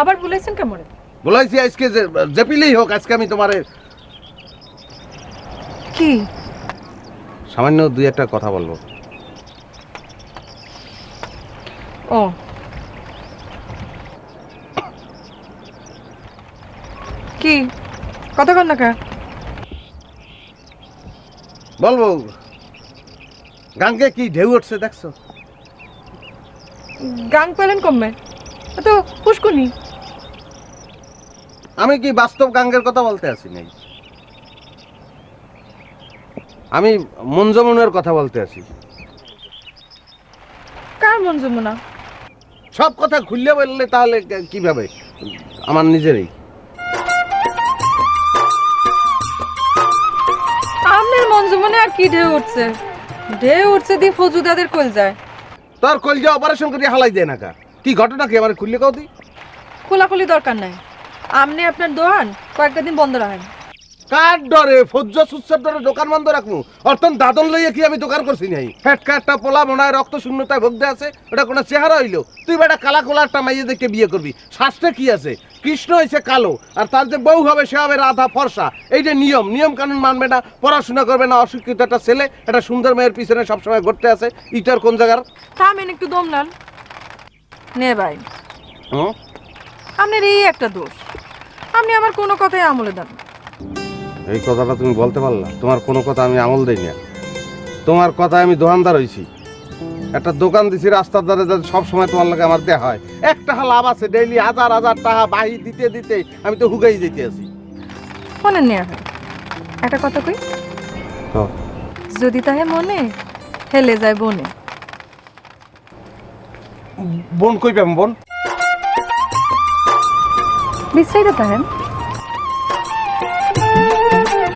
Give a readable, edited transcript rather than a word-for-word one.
আবার বলেছেন কেমন? বলাইছি আজকে যে পিলেই হোক, আজকে আমি তোমারে কি সামান্য দুই একটা কথা বলবো। ও কি কথা কন না কা? বলবো, গাঙ্গে কি ঢেউ উঠছে দেখছো? গাং পেলেন কমবে তো পুষ্কুনি। আমি কি বাস্তব গাঙ্গের কথা বলতে আসি নাই, আমি মন যমুনের কথা বলতে আসি। কার মন যমুনা? সব কথা খুললে বললে তাহলে কিভাবে? আমার নিজেরই। আপনার মন যমুনে আর কি ঢেউ উঠছে? ঢেউ উঠছে দিয়ে ফজুদাদের কল যায়। তোর কলজা অপারেশন করে হালাই দেয় না কা? কি ঘটনা কি আমার খুললে কও দি? খোলাখুলি দরকার নাই। আপনি আপনার দোকান কয়েকটা দিন বন্ধ রাখেন। কার ডরে? ফজ্জ সুচ্ছার ডরে দোকান বন্ধ রাখবো? অর্থন দাদন লইয়া কি আমি দোকান করছি নাই? ফ্যাটকা একটা পোলা মনায় রক্ত শূন্যতায় ভুগতে আছে, ওটা কোনো চেহারা হইলো? তুই বেটা কালা কোলা একটা মাইয়ে দেখে বিয়ে করবি, শাস্ত্রে কি আছে? কৃষ্ণ হয়েছে কালো, আর তার যে বউ হবে সে হবে রাধা ফর্সা। এই যে নিয়ম, নিয়ম কানুন মানবে না, পড়াশোনা করবে না, অশিক্ষিত একটা ছেলে একটা সুন্দর মেয়ের পিছনে সবসময় ঘুরতে আছে। ইটার কোন জায়গার? থামেন একটু দম নেন। নে ভাই, হুম? আপনার এই একটা দোষ, আপনি আমার কোনো কথাই আমলে দেন। এই কথাটা তুমি বলতে পারলা? তোমার কোনো কথা আমি আমল দেই না, তোমার কথায় আমি দোকানদার হইছি। একটা দোকান দিছি রাস্তার ধারে, সব সময় তোমার লাগে আমার দেয়া হয়। একটা লাভ আছে, ডেইলি হাজার হাজার টাকা বাহি দিতে দিতে আমি তো হুগাই যেতে আছি। শোনেন নিয়ে ভাই, একটা কথা কই, যদি তাহে মনে হেলে যায় বনে। বোন কই পাম? বোন বিশ্রাইতে তাহেন